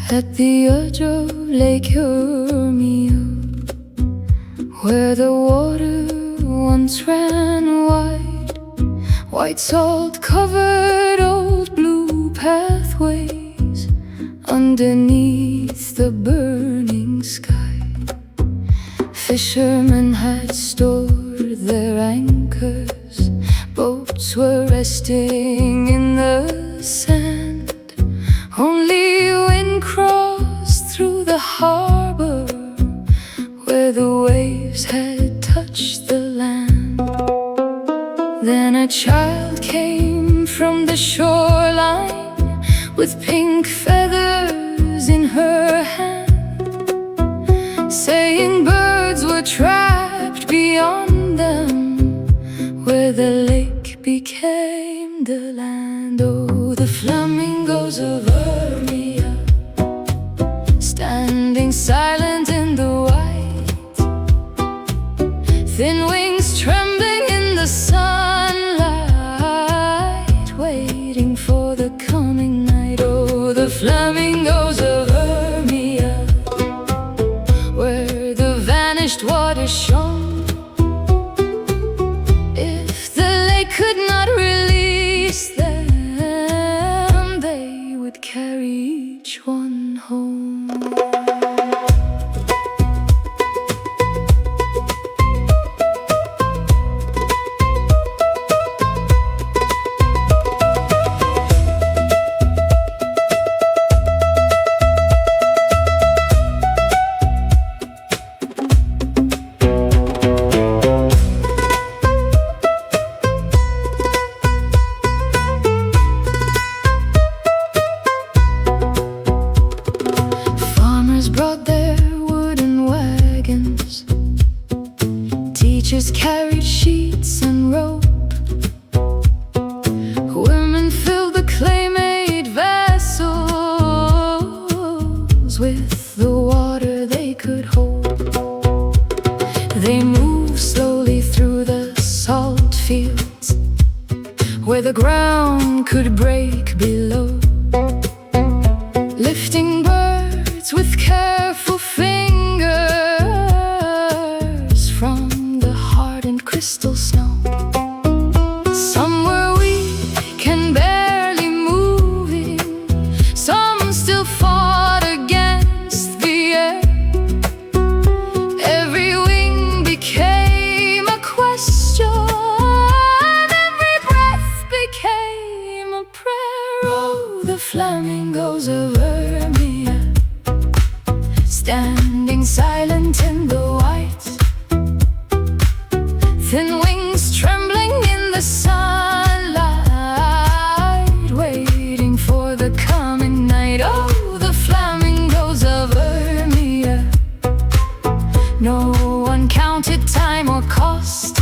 At the edge of Lake Hormuz, where the water once ran wide, white salt covered old blue pathways underneath the burning sky. Fishermen had stored their anchors, boats were resting in the sand. Only wind crossed through the harbor where the waves had touched the land. Then a child came from the shoreline with pink feathers in her hand, saying birds were trapped beyond them, where the lake became the land. Oh, the flamingos of Iranian, standing silent in the white, thin wings trembling in the sunlight, waiting for the coming night. Oh, the flamingos of Iranian, where the vanished water shone. If the lake could not release them, they would carry each one home. Brought their wooden wagons, teachers carried sheets and rope, women filled the clay-made vessels with the water they could hold. They moved slowly through the salt fields where the ground could break below, lifting birds with careful fingers from the hardened crystal snow. Some were weak and barely moving, some still fought against the air. Every wing became a question, every breath became a prayer. Oh, the flamingos of Iranian, standing silent in the white, thin wings trembling in the sunlight, waiting for the coming night. Oh, the flamingos of Irania, no one counted time or cost.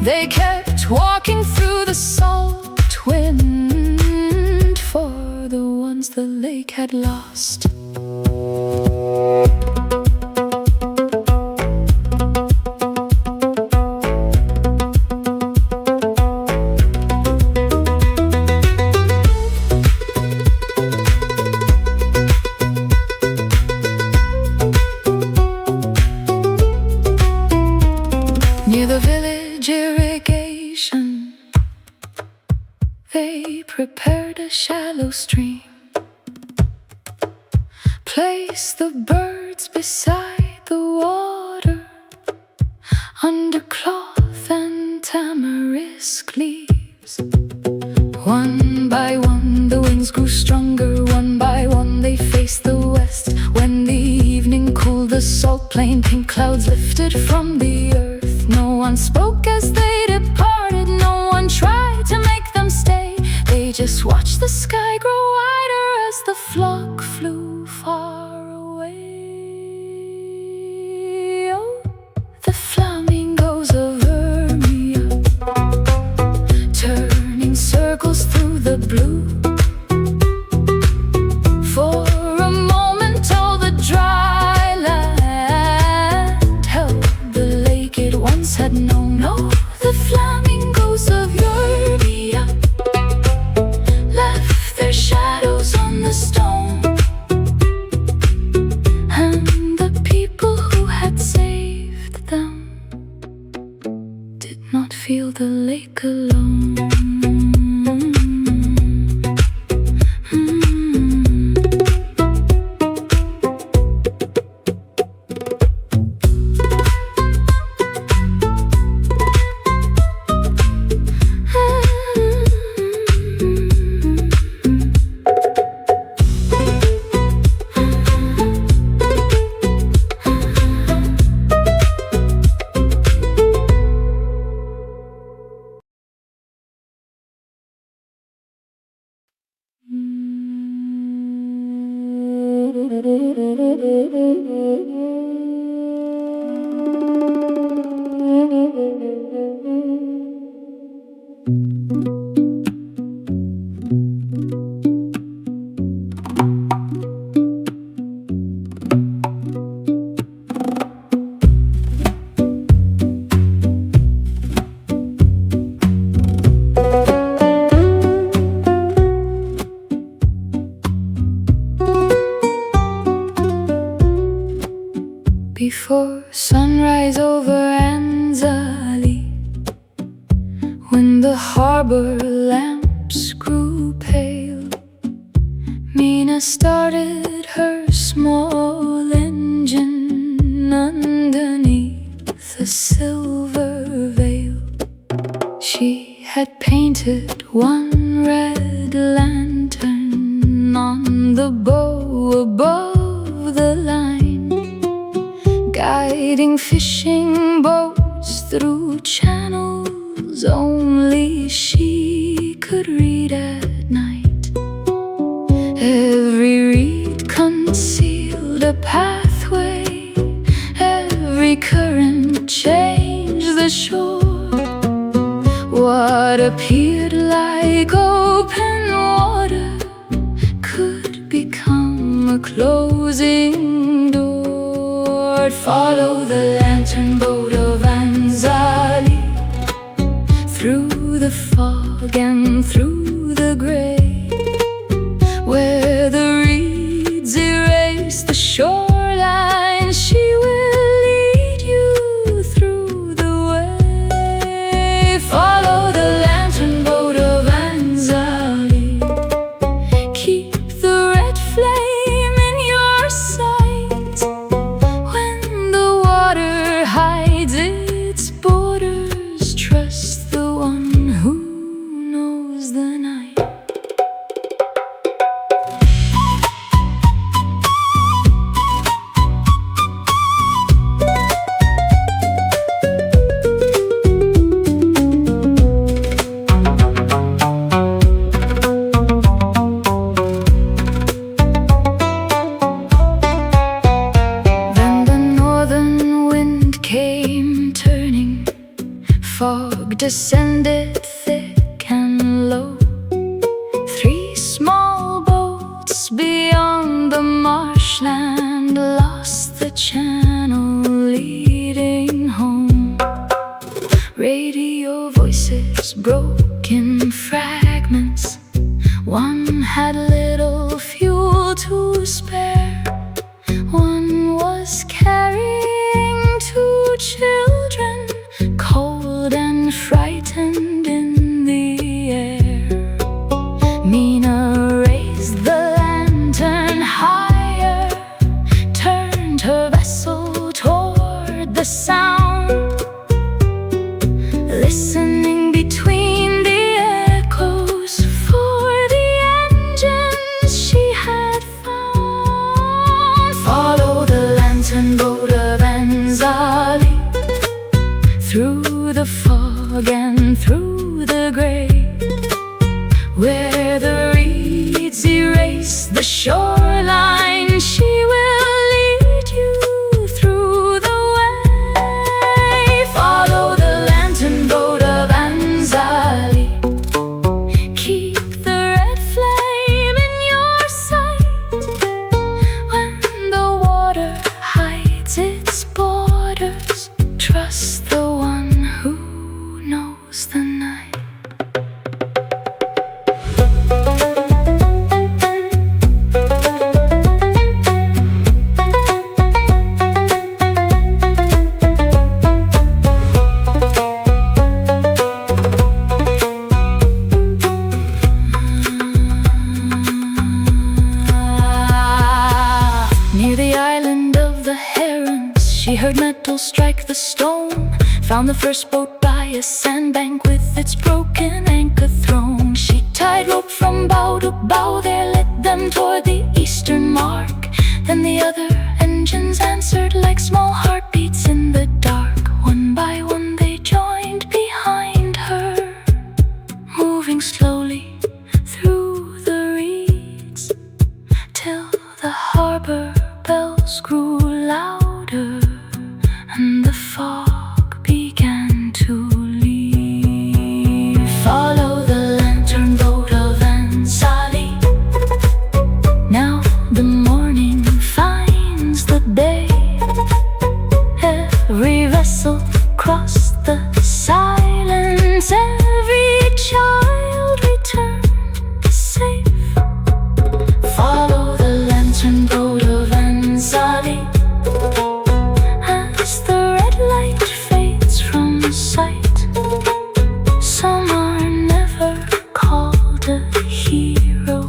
They kept walking through the salt wind for the ones the lake had lost. Near the village irrigation, they prepared a shallow stream, placed the birds beside the water, under cloth and tamarisk leaves. One by one the winds grew stronger, one by one they faced the west. When the evening cooled the salt plain, pink clouds lifted from the earth. No one spoke as they departed, no one tried to make them stay. They just watched the sky grow wider as the flock flew far away. Oh, the flamingos of Hermia, turning circles through the blue. For a moment all the dry land held the lake it once had known. Oh, the flamingos of Hermia left their shadows on the stone, and the people who had saved them did not feel the lake alone. Before sunrise over Anzali, when the harbor lamps grew pale, Mina started her small engine underneath a silver veil. She had painted one red lantern on the bow above the line, guiding fishing boats through channels only she could read at night. Every reed concealed a pathway, every current changed the shore. What appeared like open water could become a closing door. Follow the lantern boat of Anzali, through the fog and through the gray, where the reeds erase the shoreline. She will lead you through the way. Follow the lantern boat of Anzali, keep the red flame in your sight. When the water hides its borders, trust the one who knows the night. Then the northern wind came turning, fog descended thick and low. Three small boats beyond the marshland lost the channel leading home. Radio voices broke in fragments. One had little fuel to spare. One was carrying two children, cold and frightened in the air. Mina raised the lantern higher, turned her vessel toward the sound, listening between the echoes for the engines she had found. Follow the lantern boat of Anzali, through the fog and through the gray, where the reeds erase trace the shoreline. She will lead you through the way. Follow the lantern boat of Anzali. Keep the red flame in your sight. When the water hides its borders, trust the one who knows the night. Near the island of the herons, she heard metal strike the stone. Found the first boat by a sandbank with its broken anchor thrown. She tied rope from bow to bow, there led them toward the eastern mark. Then the other engines answered like small heartbeats in the dark. One by one they joined behind her, moving slowly through the reeds, till the harbor bells grew louder and the fog began to leave. Follow the lantern boat of Anzali. Now the morning finds the bay. Every vessel crossed the silence. Every child returned safe. Follow the lantern boat of Anzali. As the red light fades from sight, some are never called a hero,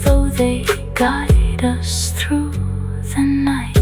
though they guide us through the night.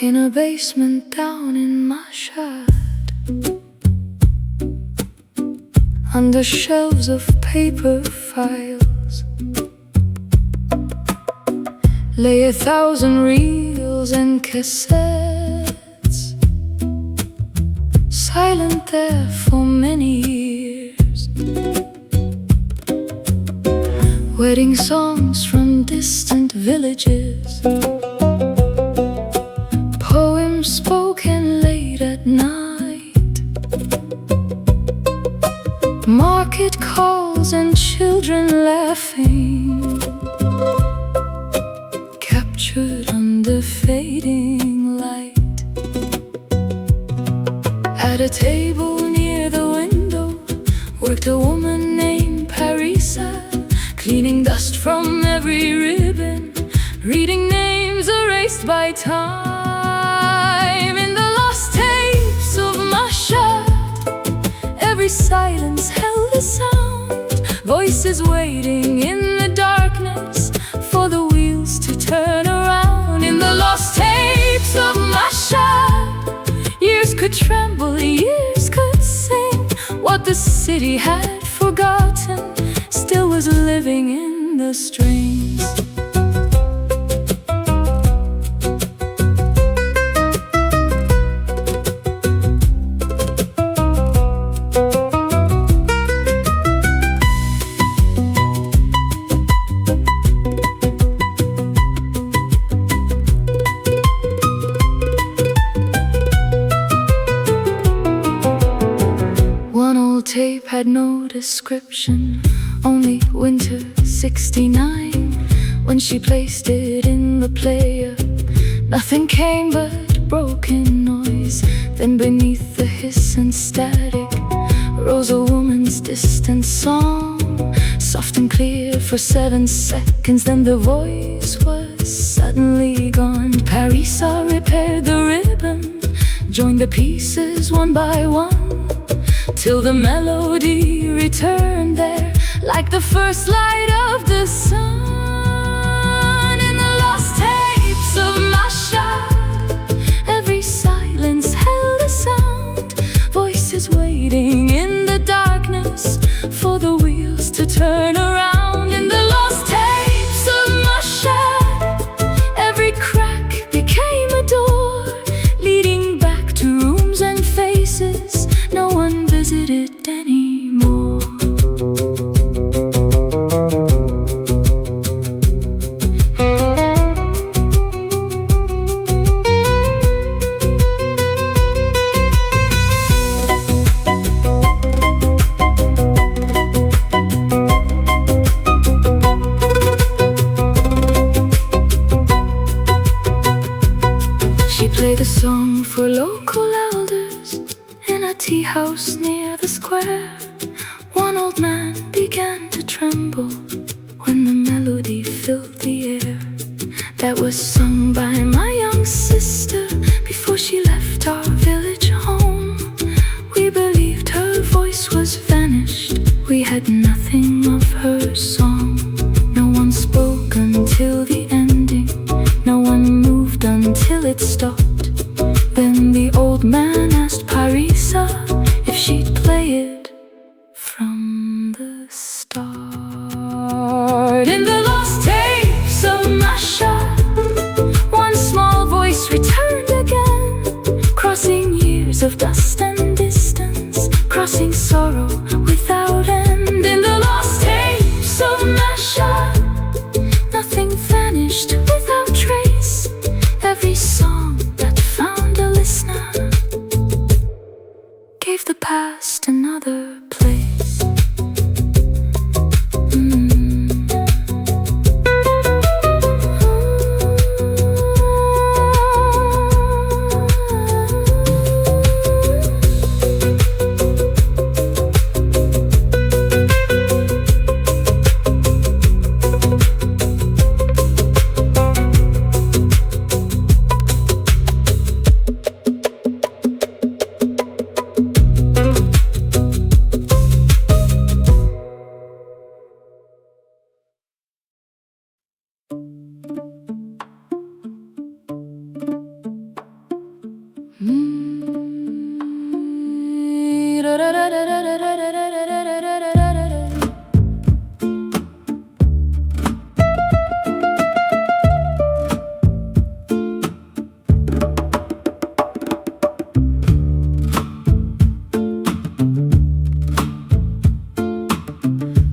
In a basement down in Mashhad, under shelves of paper files, lay 1,000 reels and cassettes, silent there for many years. Wedding songs from distant villages, poems spoken late at night, market calls and children laughing, captured under fading light. At a table near the window worked a woman named Parisa, cleaning dust from every ribbon, reading names erased by time. In the lost tapes of Mashhad, every silence held a sound, voices waiting in the darkness for the wheels to turn around. In the lost tapes of Mashhad, years could tremble, years could sing. What the city had forgotten still was living in the strings. had no description, only winter '69. When she placed it in the player, nothing came but broken noise. Then beneath the hiss and static rose a woman's distant song, soft and clear for 7 seconds. Then the voice was suddenly gone. Parisa repaired the ribbon, joined the pieces one by one, till the melody returned there like the first light of the sun. In the lost tapes of Mashhad, every silence held a sound, voices waiting in the darkness for the wheels to turn around. In the lost tapes of Mashhad, every crack became a door, leading back to rooms and faces no one visited anymore. She played a song for local elders in a tea house near the square. One old man began to tremble when the melody filled the air. That was sung by my young sister before she left our village home. We believed her voice was vanished, we had nothing of her song. No one spoke until the ending, no one moved until it stopped. Then the old man asked Parisa if she'd play it from the start. In the lost tapes of Mashhad, one small voice returned again, crossing years of dust and distance, crossing sorrow without end. In the lost tapes of Mashhad, nothing vanished without trace. Every song that found a listener gave the past another place.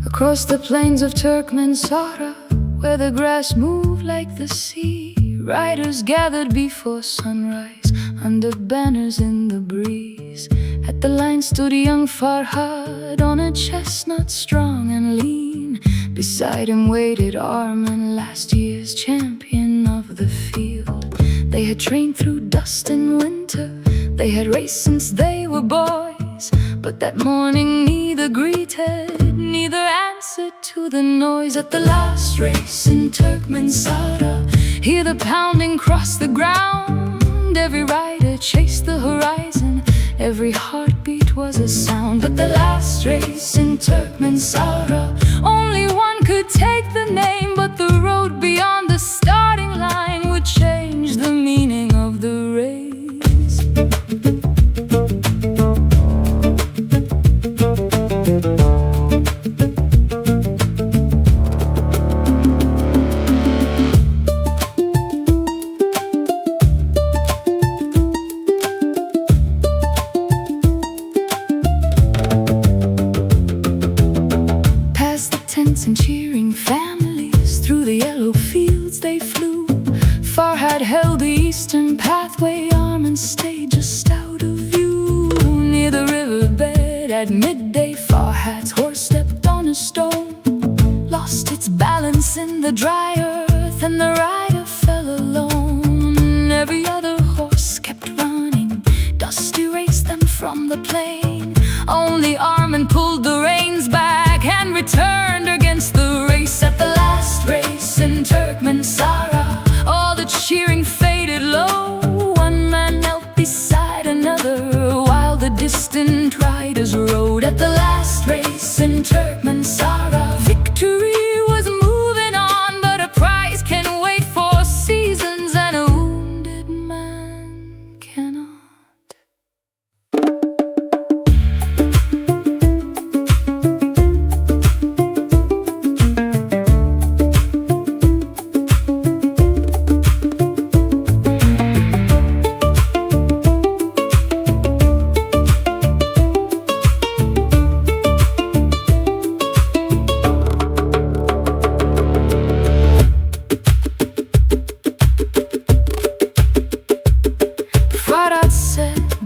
Across the plains of Turkmenistan, where the grass moved like the sea, riders gathered before sunrise under banners in the breeze. At the line stood young Farhad on a chestnut, strong and lean. Beside him waited Arman, last year's champion of the field. They had trained through dust and winter, they had raced since they were boys. But that morning neither greeted, neither answered to the noise. At the last race in Turkmenistan, hear the pounding cross the ground. Every rider chased the horizon, every heartbeat was a sound. But the last race in Turkmenistan, only one could take the name. But the road beyond the starting line would change the meaning of the race. And cheering families, through the yellow fields they flew. Farhad held the eastern pathway, Arman stayed just out of view. Near the riverbed at midday, Farhad stone lost its balance in the dry earth, and the rider fell alone. Every other horse kept running, dust erased them from the plain. Only Armin pulled the reins back and returned against the race. At the last race in Turkmensara, all the cheering faded low. One man knelt beside another while the distant riders rode. At the last race in Turkmensara, victory was moving on, but a prize can wait for seasons, and a wounded man cannot.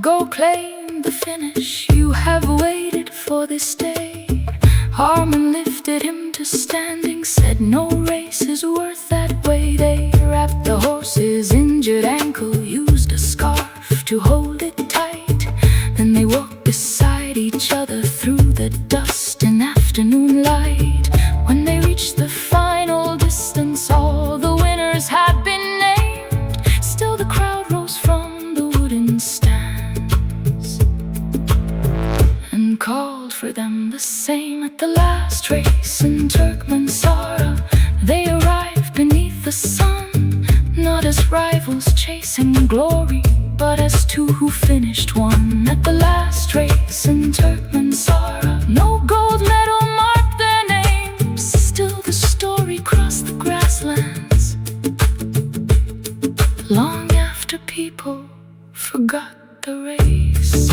Go claim the finish, you have waited for this day. Armin lifted him to standing, said no race is worth that way. They wrapped the horse's injured ankle, used a scarf to hold it tight. Then they walked beside each other through the dust and afternoon light. When they reached the final distance, all the winners had been named. Still the crowd rose from the wooden stand, called for them the same. At the last race in Turkmensara, they arrived beneath the sun, not as rivals chasing glory, but as two who finished one. At the last race in Turkmensara, no gold medal marked their names. Still the story crossed the grasslands, long after people forgot the race.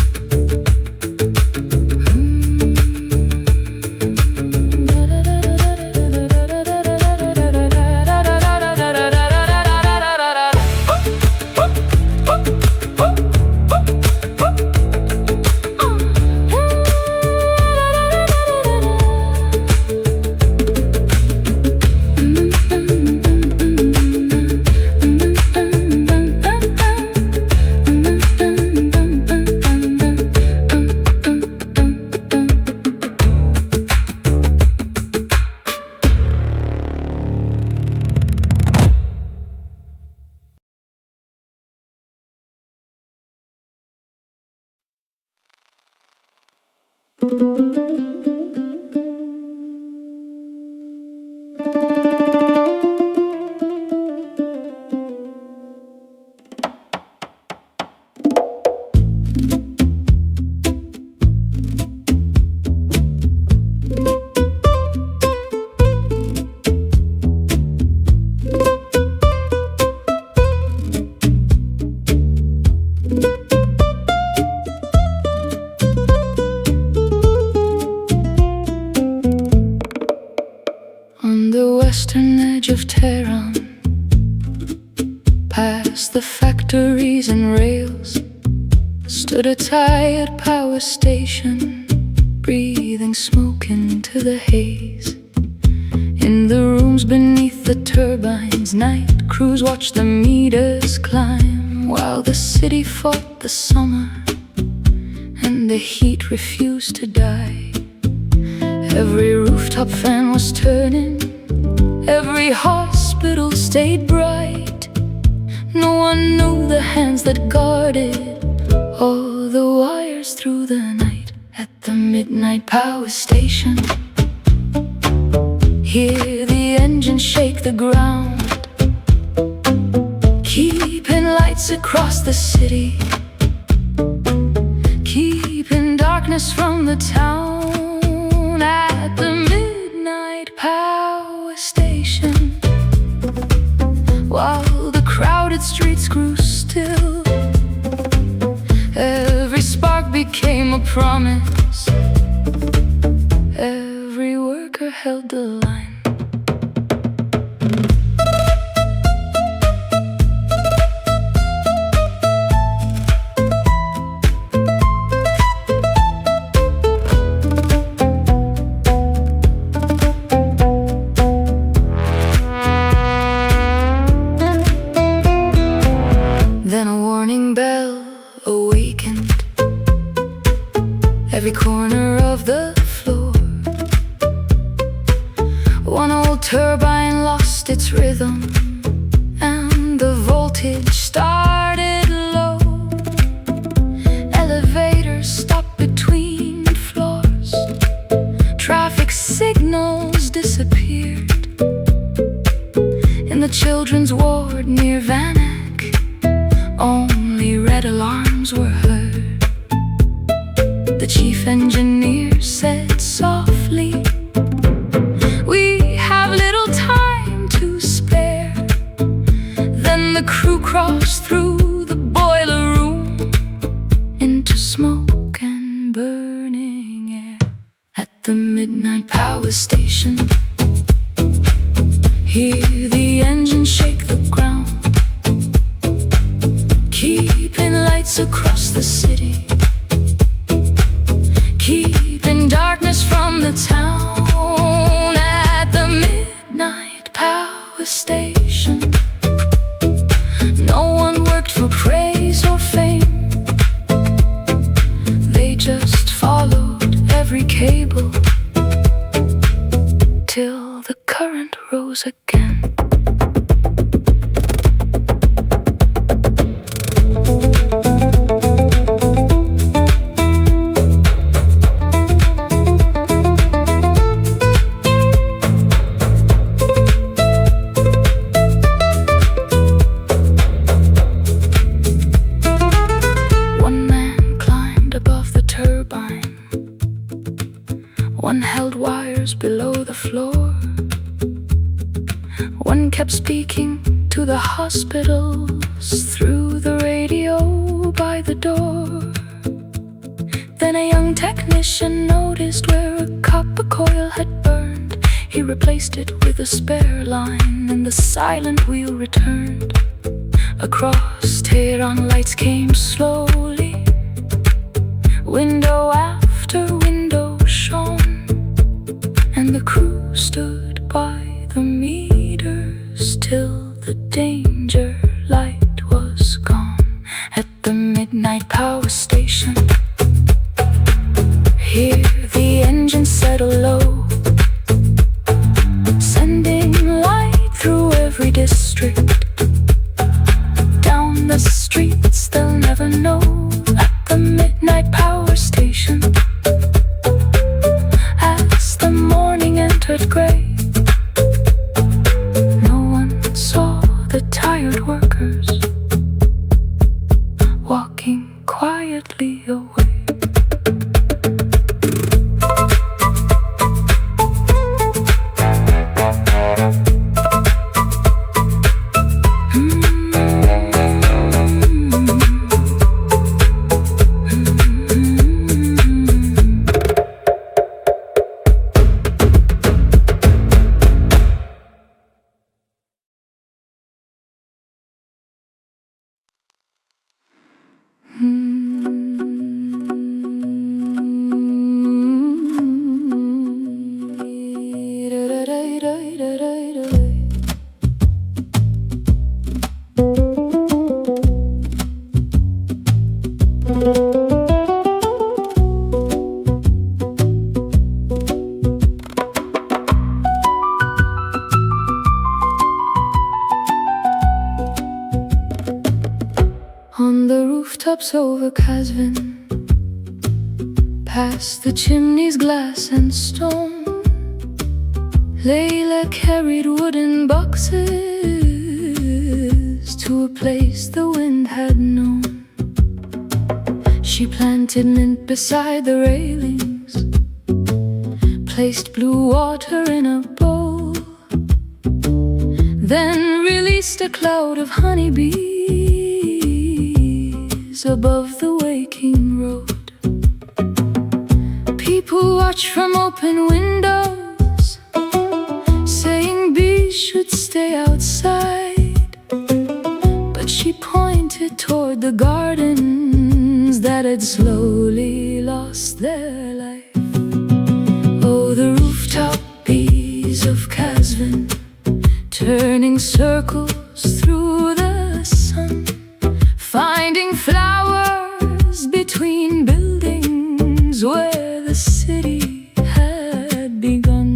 On the western edge of Tehran, past the factories and rails, stood a tired power station, breathing smoke into the haze. In the rooms beneath the turbines, night crews watched the meters climb, while the city fought the summer and the heat refused to die. Every rooftop fan was turning, every hospital stayed bright. No one knew the hands that guarded all the wires through the night. At the midnight power station, hear the engine shake the ground, keeping lights across the city, keeping darkness from the town. At the midnight power station, while the crowded streets grew still, every spark became a promise, every worker held the line. voltage started low. Elevators stopped between floors. Traffic signals disappeared. In the children's ward near Van Eyck, only red alarms were heard. The chief engineer said softly, "We have little time to spare." Then the crew crossed through the boiler room into smoke and burning air. At the midnight power station, hear the engine shake the ground, keeping lights across the city, keeping darkness from the town. At the midnight power station, no one worked for praise or fame. They just followed every cable till the current rose again. One man climbed above the turbine, one held wires below the floor, one kept speaking to the hospitals through the radio by the door. Then a young technician noticed where a copper coil had burned. He replaced it with a spare line, and the silent wheel returned. Across Tehran lights came slowly, window after window shone, and the crew stood by the meters till the danger light was gone. At the midnight power station, hear the engine settle low, sending light through every district. Down the streets they'll never know. At the midnight power station, as the morning entered gray, no one saw the tired workers walking quietly away. On the rooftops over Kazvin, past the chimneys glass and stone, Layla carried wooden boxes to a place the wind had known. She planted mint beside the railings, placed blue water in a bowl, then released a cloud of honeybees above the waking road. People watch from open windows, saying bees should stay outside, but she pointed toward the gardens that had slowly lost their life. Oh, the rooftop bees of Kazvin, turning circles through the sun, finding flowers between buildings where the city had begun.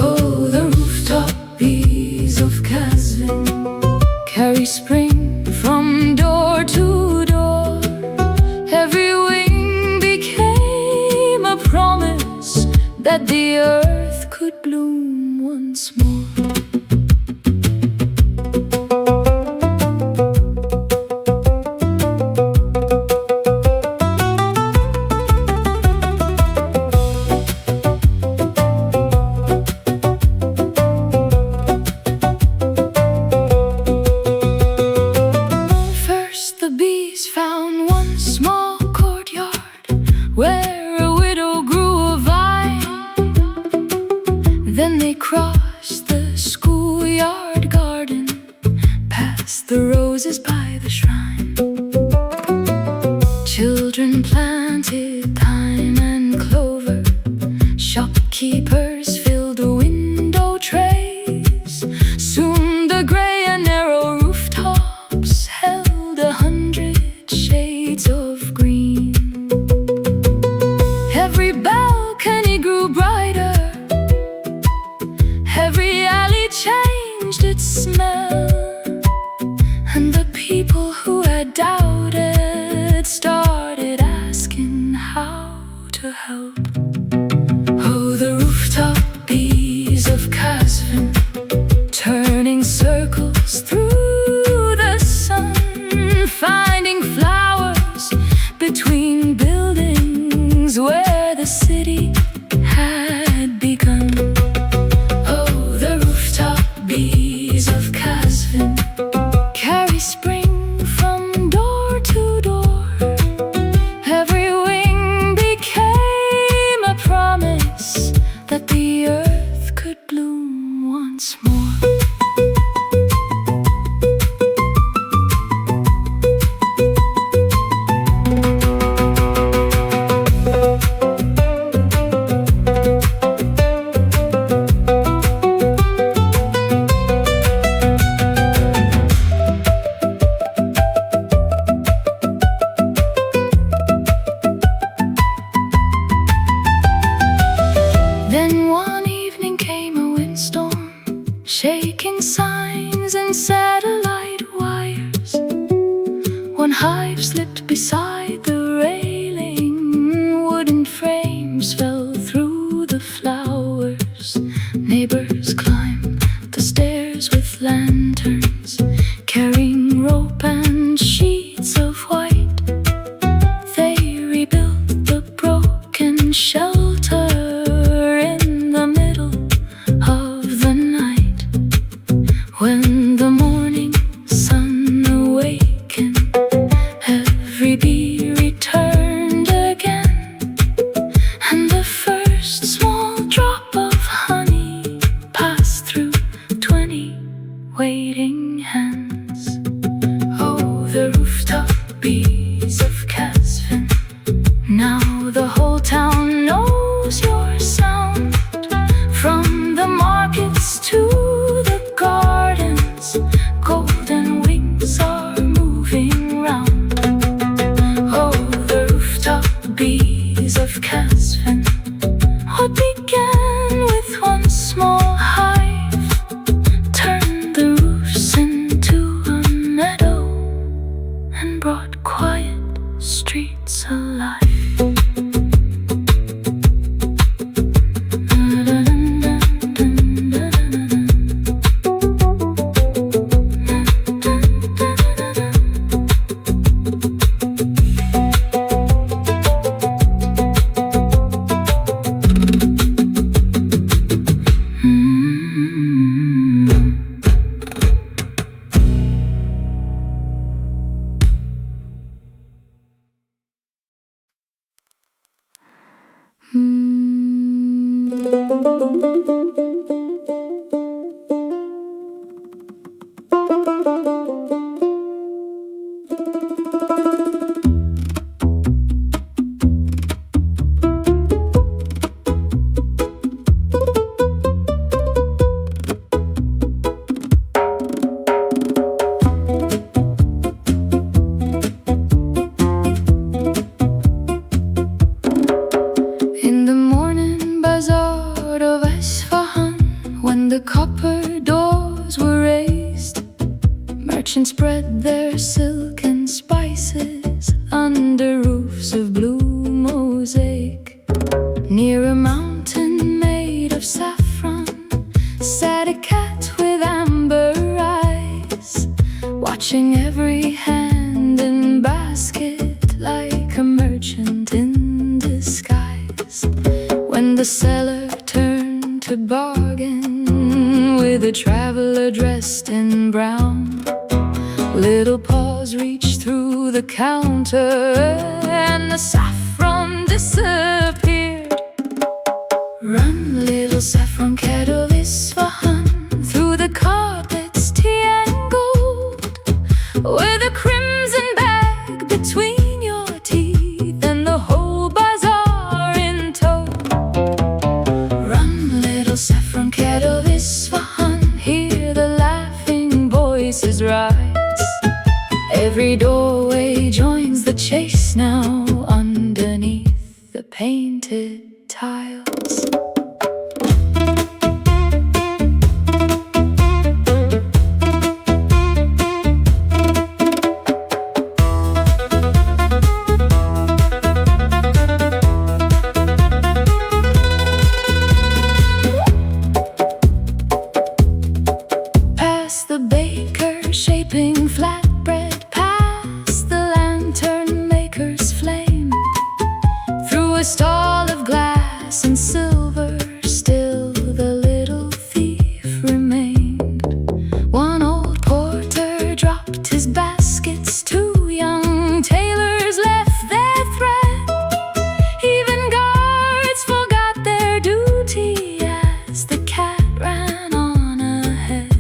Oh, the rooftop bees of Kazvin, carry spring from door to door. Every wing became a promise that the earth could bloom once more. Found one small courtyard where a widow grew a vine. Then they crossed the schoolyard garden, past the roses by the shrine. Children planted thyme and clover, shopkeepers filled the window trays. Soon the gray and narrow rooftops held 100 shades of green. Every balcony grew brighter, every alley changed its smell, and the people who had doubted started asking how to help. Oh, the rooftop bees of Kasvin, turning circles through the sun, finding flowers between buildings where the city had begun. Oh, the rooftop bees of Kasvin carry spring from door to door. Every wing became a promise that the earth could bloom once more. Then one evening came a windstorm, shaking signs and satellite wires. One hive slipped beside the railing, wooden frames fell through the flowers. Neighbors climbed the stairs with lanterns, carrying rope and sheets of white. They rebuilt the broken shelter in the middle of the night. When the morning sun awakened, every bee returned again, and the first small drop of honey passed through 20 waiting hands. Oh, the rooftop bees of Kasvin, now the whole town knows your sound. From the markets to the gardens, golden wings are moving round. Oh, the rooftop bees of Kasvin, what began with one small hive turned the roofs into a meadow and brought quiet streets alive. In the morning bazaar of Isfahan, Merchants spread their silk and spices under roofs of blue mosaic. Near a mountain made of saffron sat a cat with amber eyes, watching every hand and basket like a merchant in disguise. When the seller turned to bargain with a traveler dressed in brown, little paws reached through the counter and the saffron disappeared. Run, little saffron cat of Isfahan, through the carpets, tea and gold, with a crimson bag between your teeth and the whole bazaar in tow. Run, little saffron cat of Isfahan, hear the laughing voices rise. Every doorway joins the chase now underneath the painted tiles. Past the baker shaping flatbread, past the lantern maker's flame, through a stall of glass and silver, still the little thief remained. One old porter dropped his baskets, two young tailors left their thread, even guards forgot their duty as the cat ran on ahead.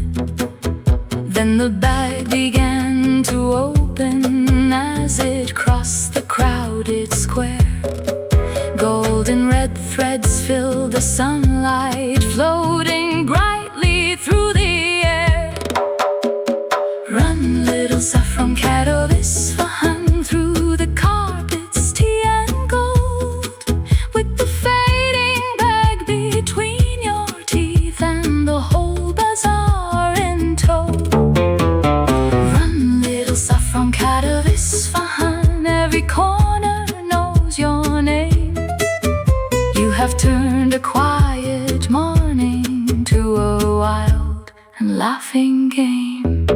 Then the bag began to open as it crossed the crowded square. Gold and red threads filled the sunlight, floating brightly through the air. Run, little saffron cat of Isfahan, through the carpets, tea and gold, with the fading bag between your teeth and the whole bazaar in tow. Run, little saffron cat of Isfahan, every corner knows your name. You have turned a quiet morning to a wild and laughing game.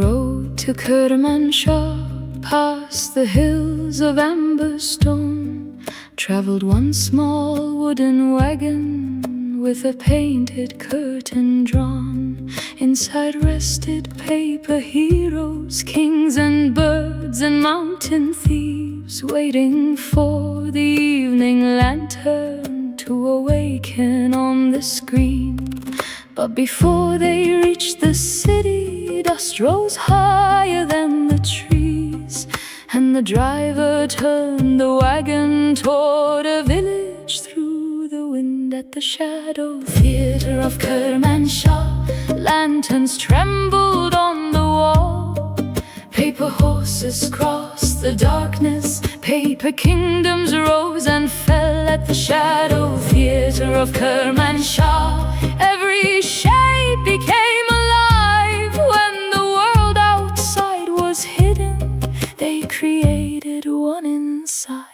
road to Kermanshah, past the hills of amber stone, traveled one small wooden wagon with a painted curtain drawn. Inside rested paper heroes, kings and birds and mountain thieves, waiting for the evening lantern to awaken on the screen. But before they reached the city, dust rose higher than the trees, and the driver turned the wagon toward a village through the wind. At the shadow theater of Kermanshah, lanterns trembled on the wall. Paper horses crossed the darkness, paper kingdoms rose and fell. At the shadow theater of Kermanshah, every shape became alive. When the world outside was hidden, they created one inside.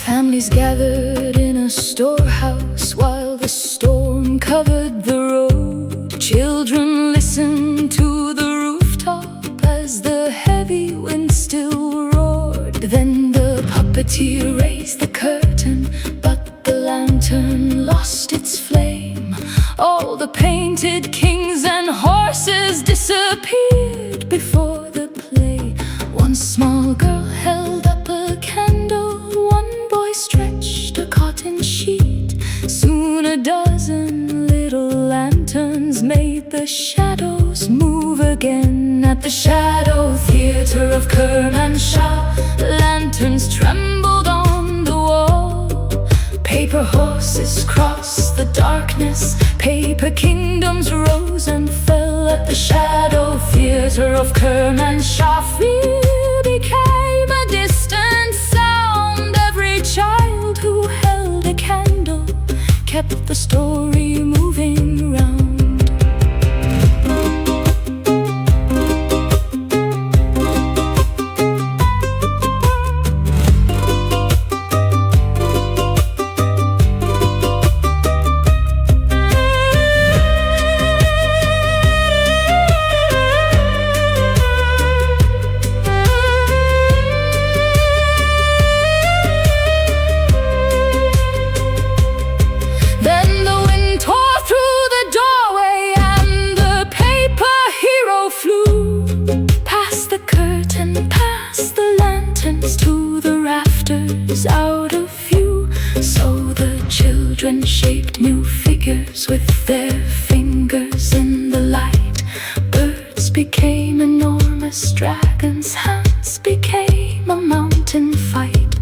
Families gathered in a storehouse while the storm covered the road. Children listened to the rooftop as the heavy wind still roared. Then the puppeteer raised the curtain, but the lantern lost its flame. All the painted kings and horses disappeared before the play. One small girl held up a candle, one boy stretched a cotton sheet. Soon a dozen little lanterns made the shadows move again. At the shadow theater of Kermanshah, lanterns trembled on the wall. Paper horses crossed the darkness, paper kingdoms rose and fell. At the shadow theater of Kermanshah, fear became a distant sound. Every child who held a candle kept the story moving round. Out of view, so the children shaped new figures with their fingers in the light. Birds became enormous dragons, hands became a mountain fight.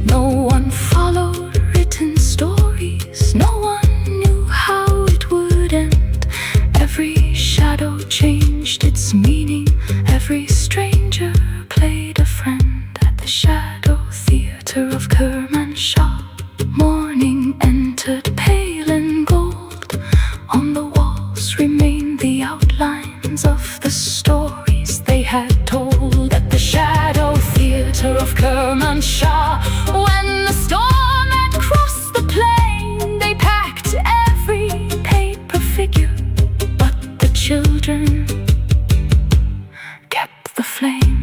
No one followed written stories, no one knew how it would end. Every shadow changed its meaning, every stranger played a friend. At the shadow theater of Kermanshah, morning entered pale and gold. On the walls remained the outlines of the stories they had told. At the shadow theater of Kermanshah, when the storm had crossed the plain, they packed every paper figure, but the children kept the flame.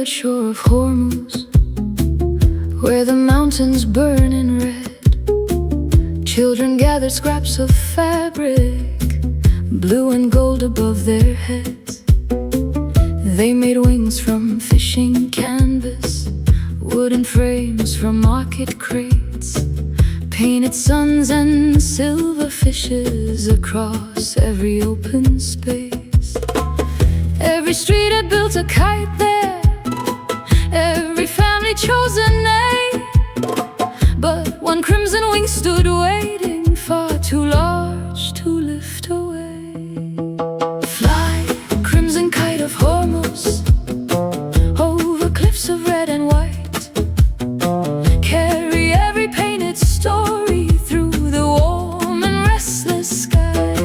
the shore of Hormuz, where the mountains burn in red. Children gathered scraps of fabric, blue and gold above their heads. They made wings from fishing canvas, wooden frames from market crates, painted suns and silver fishes across every open space. Every street had built a kite there, every family chose a name, but one crimson wing stood waiting, far too large to lift away. Fly, crimson kite of Hormuz, over cliffs of red and white. Carry every painted story through the warm and restless sky.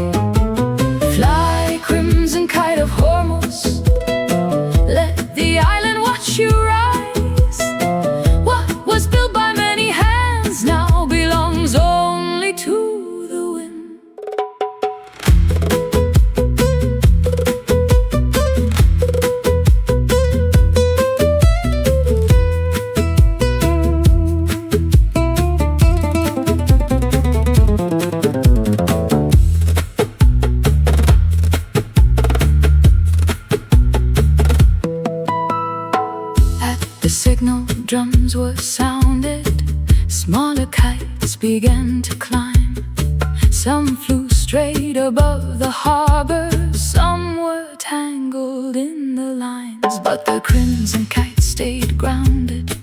Fly, crimson kite of Hormuz, let the island watch you rise. What was built by many hands now belongs only to the wind. The signal drums were sounded, smaller kites began to climb. Some flew straight above the harbor, some were tangled in the lines. But the crimson kite stayed grounded,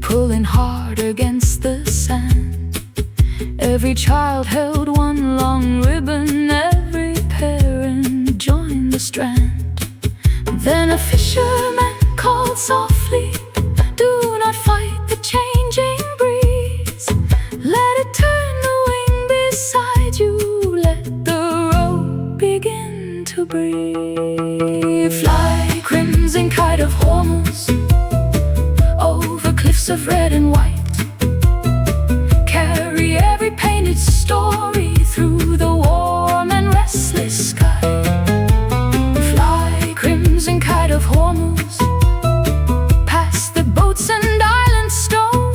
pulling hard against the sand. Every child held one long ribbon, every parent joined the strand. Then a fisherman called softly, "Do not fight the changing breeze. Let it turn the wing beside you, let the rope begin to breathe." Fly, crimson kite of Hormuz, over cliffs of red and white. Carry every painted story through the warm and restless sky. Fly, crimson kite of Hormuz, past the boats and island stone.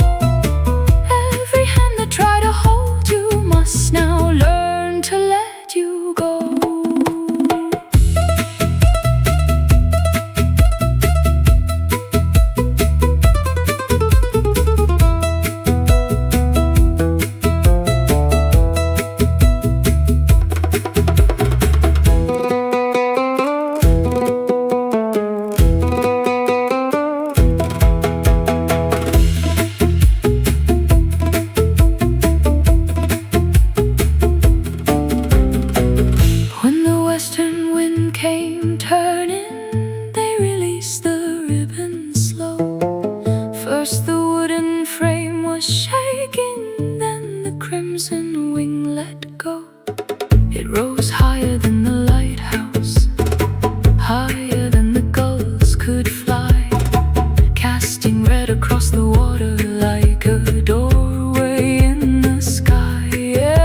Every hand that tried to hold you must now learn to let you go. Came turning, they released the ribbon slow. First the wooden frame was shaking, then the crimson wing let go. It rose higher than the lighthouse, higher than the gulls could fly, casting red across the water like a doorway in the sky.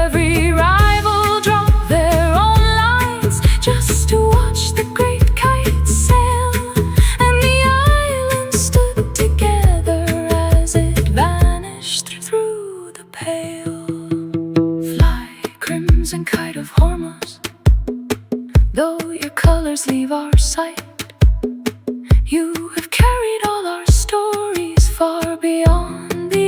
Every rival dropped their own lines just to watch the great kite sail, and the island stood together as it vanished through the pale. Fly, crimson kite of Hormuz, though your colors leave our sight, you have carried all our stories far beyond the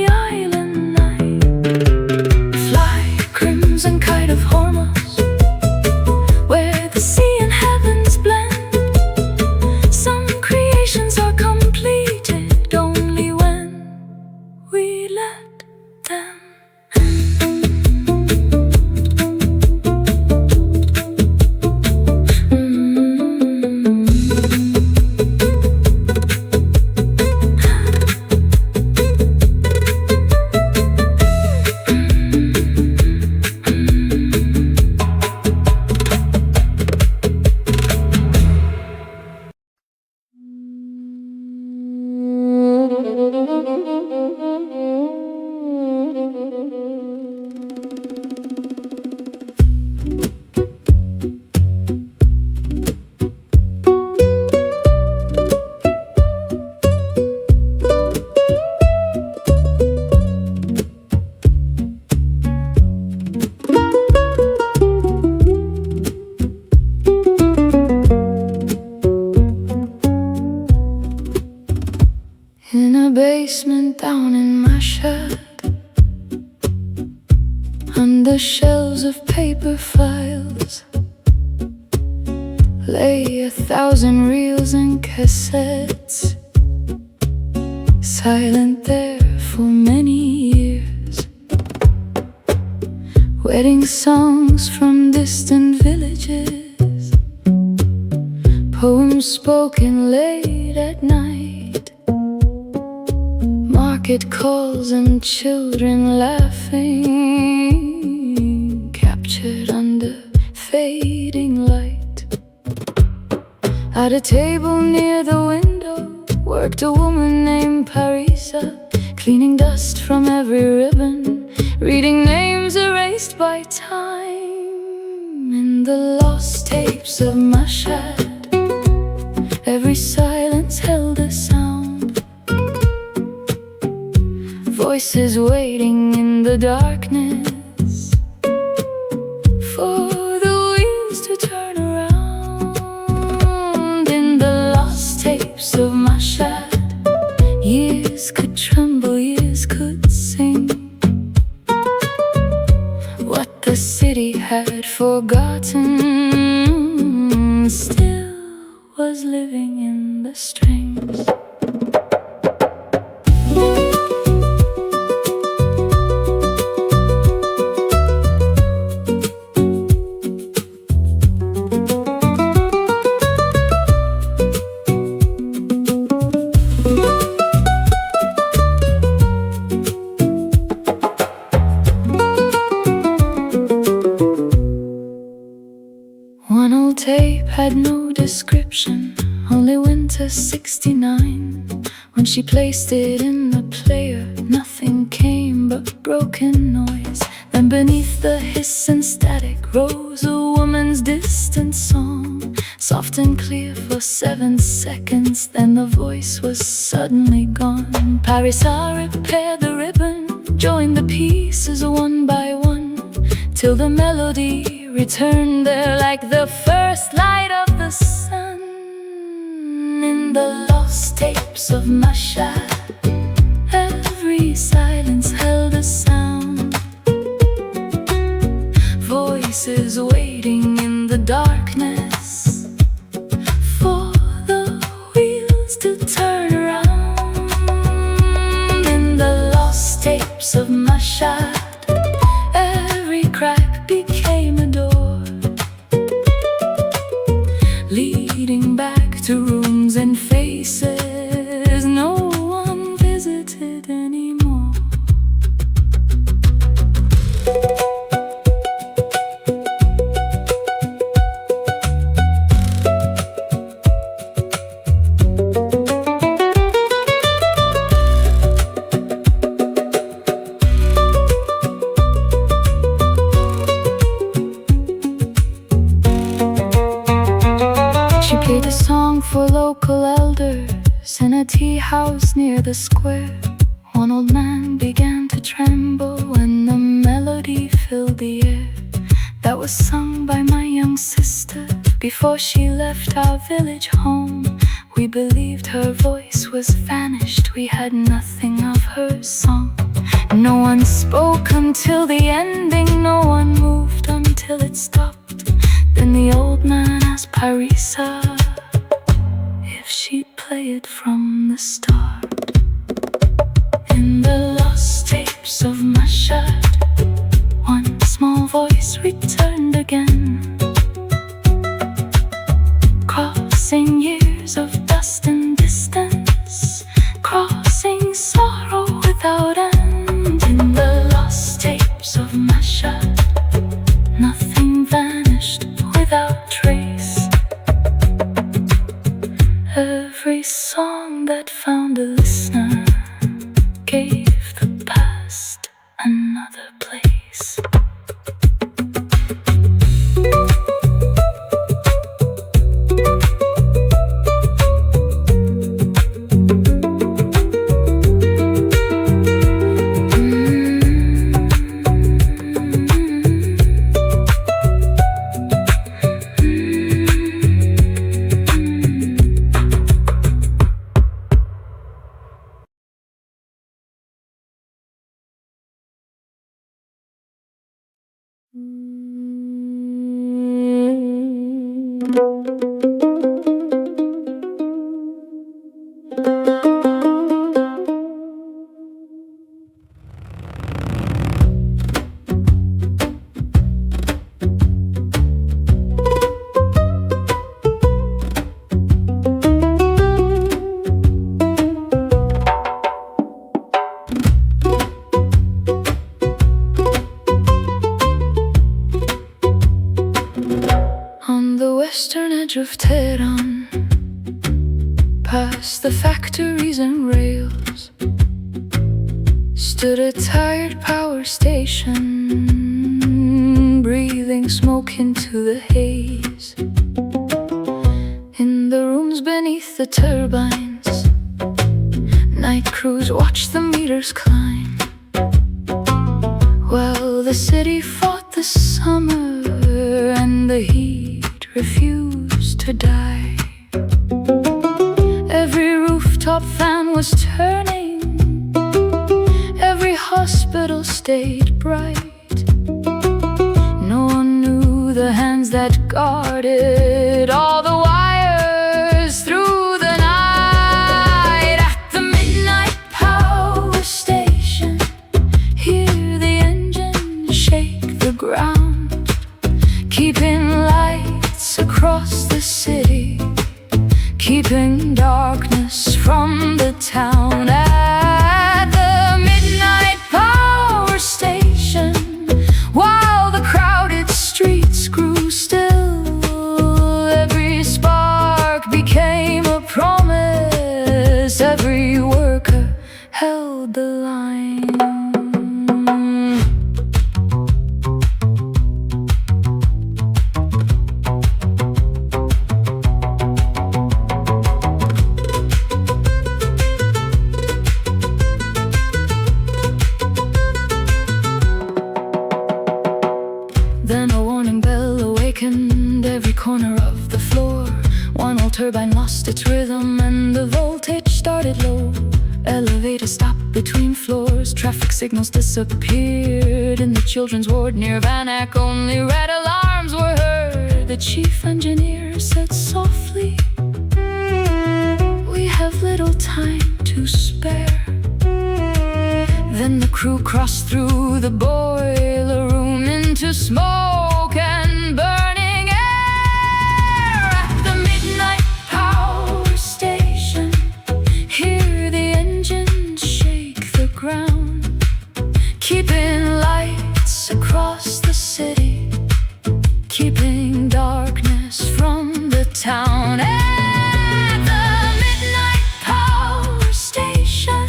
In a basement down in my shed, under shelves of paper files, lay 1,000 reels and cassettes, silent there for many years. Wedding songs from distant villages, poems spoken late at night, market calls and children laughing, captured under fading light. At a table near the window worked a woman named Parisa, cleaning dust from every ribbon, reading names erased by time. In the lost tapes of Mashhad, every silence held a sound, voices waiting in the darkness for the wheels to turn around. In the lost tapes of Mashhad, years could tremble, years could sing. What the city had forgotten still was living in the strings. One old tape had no description, only winter '69. When she placed it in the player, nothing came but broken noise. Then beneath the hiss and static rose a woman's distant song, soft and clear for 7 seconds, then the voice was suddenly gone. Parisa repaired the ribbon, joined the pieces one by one, till the melody returned there like the first light of the sun. In the lost tapes of Mashhad, every silence held a sound, voices waiting in the darkness for the wheels to turn around. In the lost tapes of Mashhad, every crack became a door, leading back to rooms and faces no one visited anymore. She played a song for local elders in a tea house near the square. One old man began to tremble when the melody filled the air. That was sung by my young sister before she left our village home. We believed her voice was vanished, we had nothing of her song. No one spoke until the ending, no one moved until it stopped. Then the old man asked Parisa if she'd play it from the start. In the lost tapes of Mashhad, one small voice returned again, crossing years of dust and distance, crossing sorrow without end. In the lost tapes of Mashhad, nothing vanished without trace. Every song that found a listener gave the past another place. On the western edge of Tehran, past the factories and rails, stood a tired power station, breathing smoke into the haze. In the rooms beneath the turbines, night crews watched the meters climb, while the city fought the summer and the heat refused to die. Every rooftop fan was turning, every hospital stayed bright. No one knew the hands that guarded all the wires through the night. At the midnight power station, hear the engine shake the ground, keeping lights across the city, keeping darkness from the town. At the midnight power station, while the crowded streets grew still, every spark became a promise, every worker held the line. Then a warning bell awakened every corner of the floor. One old turbine lost its rhythm and the voltage started low. Elevators stopped between floors, traffic signals disappeared. In the children's ward near Van Eyck, only red alarms were heard. The chief engineer said softly, "We have little time to spare." Then the crew crossed through the boiler room into smoke and burning air. At the midnight power station, hear the engines shake the ground, keeping lights across the city, keeping darkness from the town. At the midnight power station,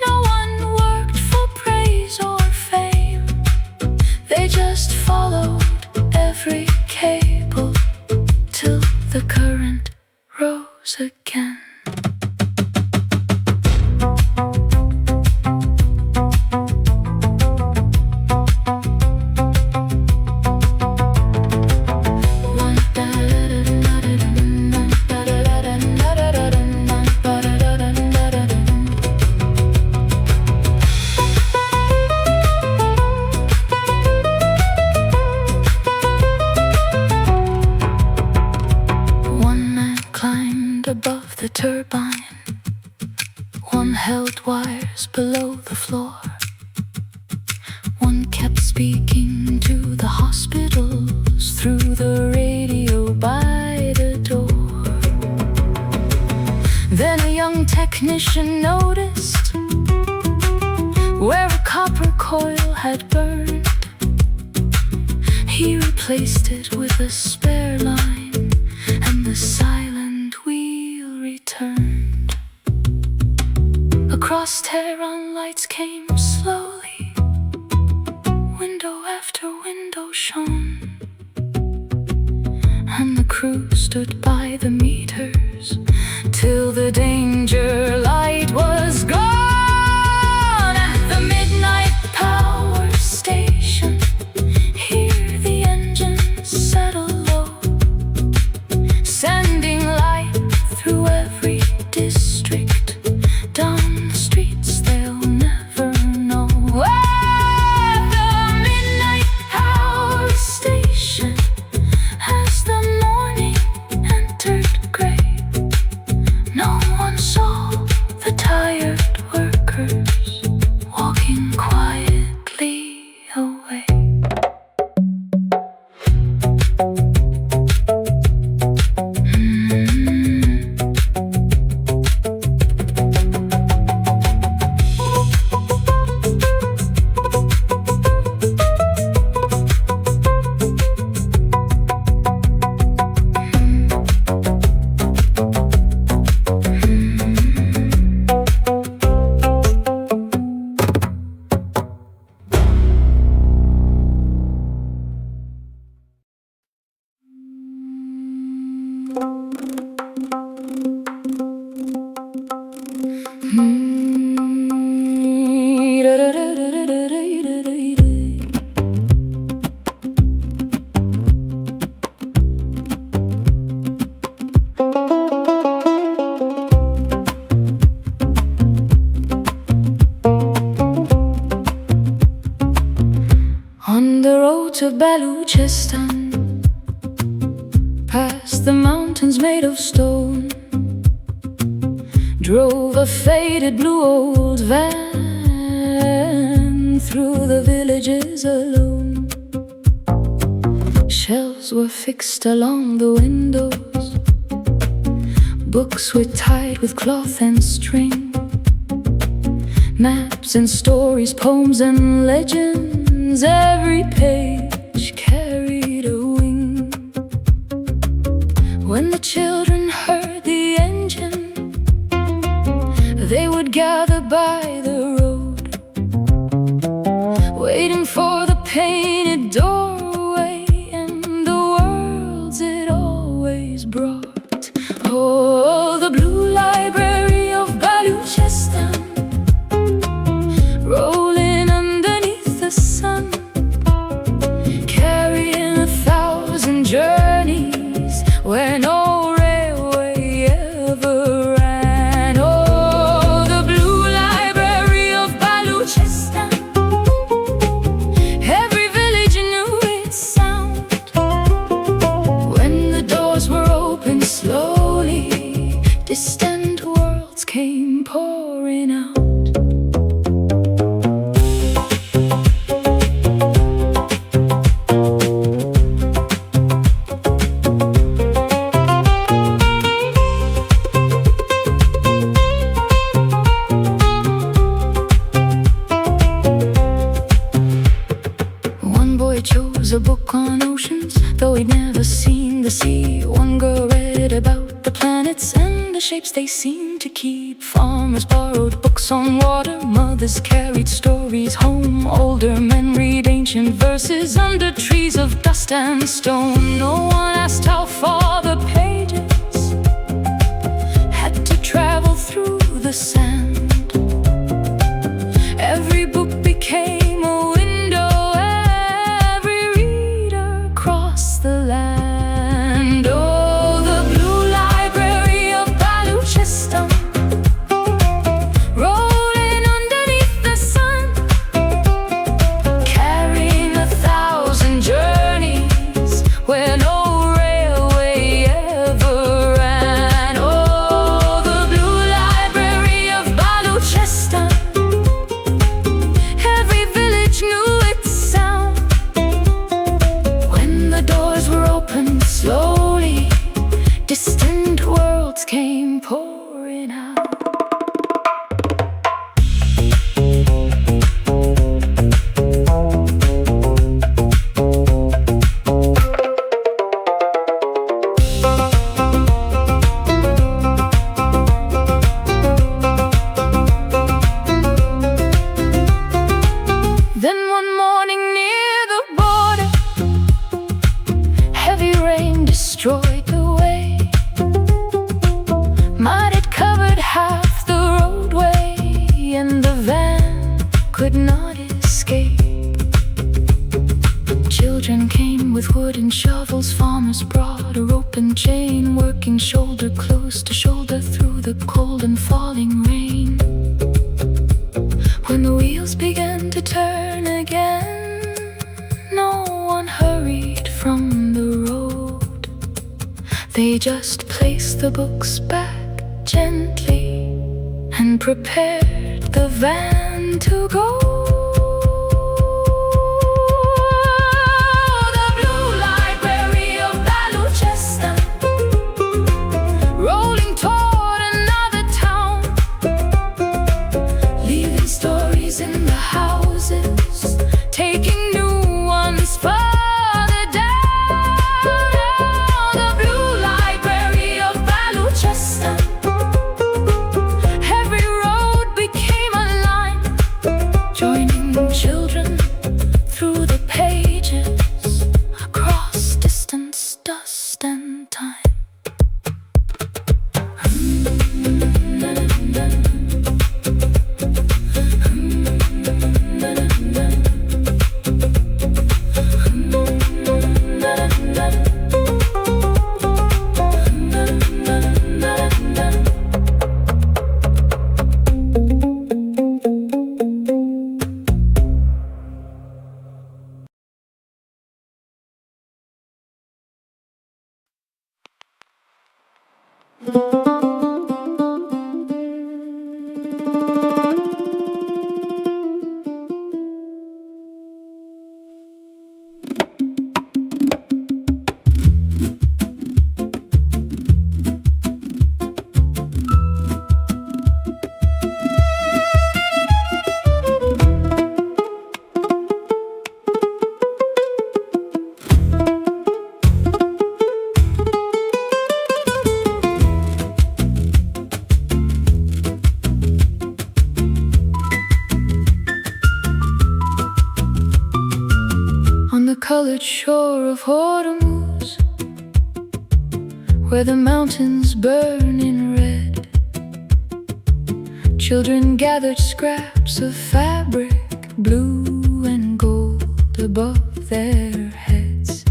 no one worked for praise or fame. They just followed every cable till the current rose again. Above the turbine, one held wires below the floor, one kept speaking to the hospitals through the radio by the door. Then a young technician noticed where a copper coil had burned. He replaced it with a spare line, and the silent wheel returned. Across Tehran, lights came slowly, window after window shone, and the crew stood by the meters till the danger light was gone. At the midnight power station, hear the engines settle low, sending light through every district, down the streets they'll never know. At the midnight power to Baluchistan, past the mountains made of stone. Drove a faded blue old van through the villages alone. Shelves were fixed along the windows, books were tied with cloth and string, maps and stories, poems and legends, every page carried a wing. When the children heard the engine, they would gather by the road, waiting for the painted doorway and the worlds it always brought. Oh, the blue library of Baluchistan, rolling underneath the sun, carrying 1,000 journeys where no railway ever ran. Oh, the blue library of Baluchistan, every village knew its sound. When the doors were opened slowly, distant worlds came pouring out. Chose a book on oceans, though he'd never seen the sea. One girl read about the planets and the shapes they seemed to keep. Farmers borrowed books on water, mothers carried stories home. Older men read ancient verses under trees of dust and stone. No one asked how far the pages had to travel through the sand. Every book became a window, the land. Oh, the blue library of Baluchistan, rolling underneath the sun, carrying 1,000 journeys where no railway ever ran. Oh, the blue library of Baluchistan, every village knew its sound. When the doors were opened slowly, distant worlds came pouring out. Then one morning near the border, heavy rain destroyed the way. Mud had covered half the roadway, and the van could not escape. Children came with wooden shovels, farmers brought a rope and chain, working shoulder close to shoulder through the cold and falling rain. When the wheels began to turn again, no one hurried from the road. They just placed the books back gently and prepared the van to go. The blue library of Baluchistan, rolling toward another town, leaving stories in the houses, taking new ones further down. The blue library of Baluchistan, every road became a line, colored shore of Hormuz, where the mountains burn in red, children gathered scraps of fabric, blue and gold, above their heads.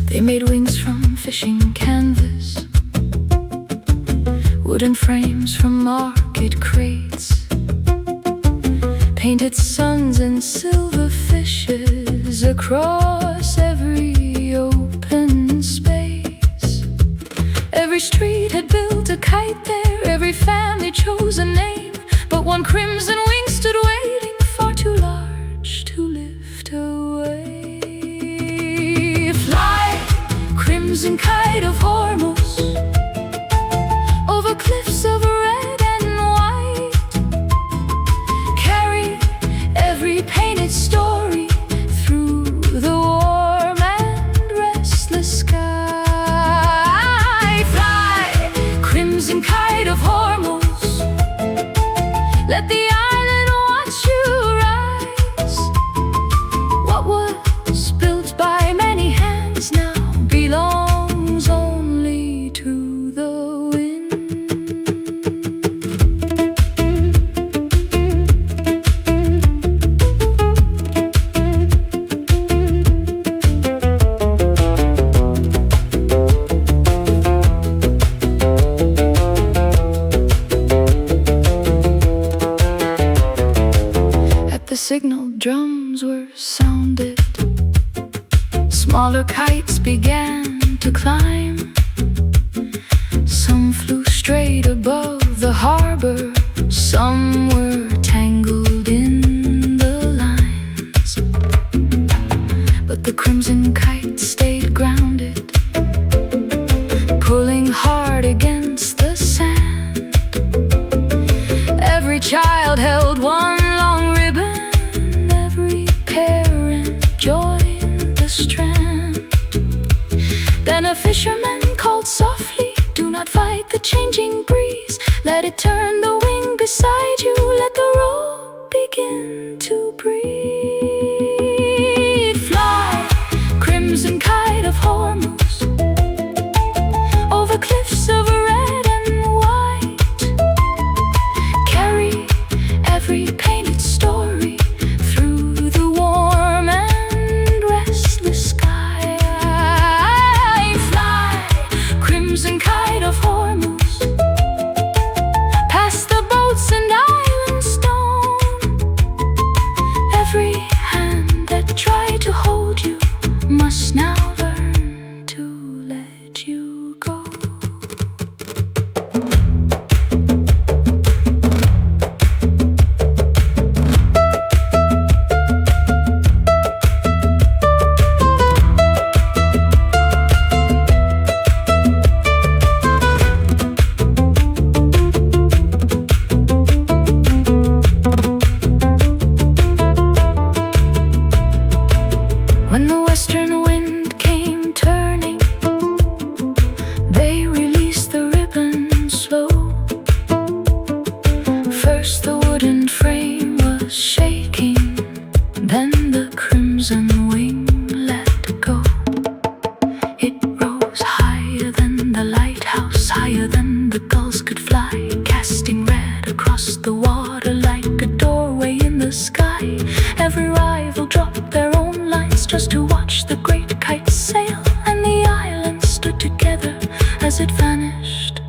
They made wings from fishing canvas, wooden frames from market crates, painted suns and silver fishes across every open space. Every street had built a kite there, every family chose a name, but one crimson wing stood waiting, far too large to lift away. Fly, crimson kite of Hormuz, over cliffs of red and white. Carry every painted story through the warm and restless sky. Fly, crimson kite of Hormuz, let the island watch you rise. What was built by many hands now belongs only to the wind. At the signal, drums were sounded, smaller kites began to climb. Some flew straight above the harbor, some were tangled in the lines. But the crimson kite stayed grounded, pulling hard against the sand. Every child held one long ribbon, every parent joined the strand. Then a fisherman called softly, do not fight the changing breeze, let it turn the wing beside you, let the rope begin to breathe. Fly, crimson kite of Hormuz, over cliffs of red and white. Carry every painted story through the warm and restless sky. Fly, crimson kite of Hormuz, past the boats and island stone. Every hand that tried to hold you must now learn to let you go. When the western wind came turning, they released the ribbon slow. First the wooden frame was shaking, then the crimson wing let go. It rose higher than the lighthouse, higher than the gulls could fly, casting red across the water like a doorway in the sky. Every rival dropped their own lines just to watch the great kite sail, and the island stood together as it vanished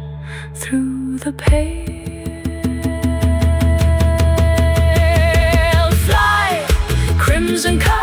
through the pale. Fly, crimson kite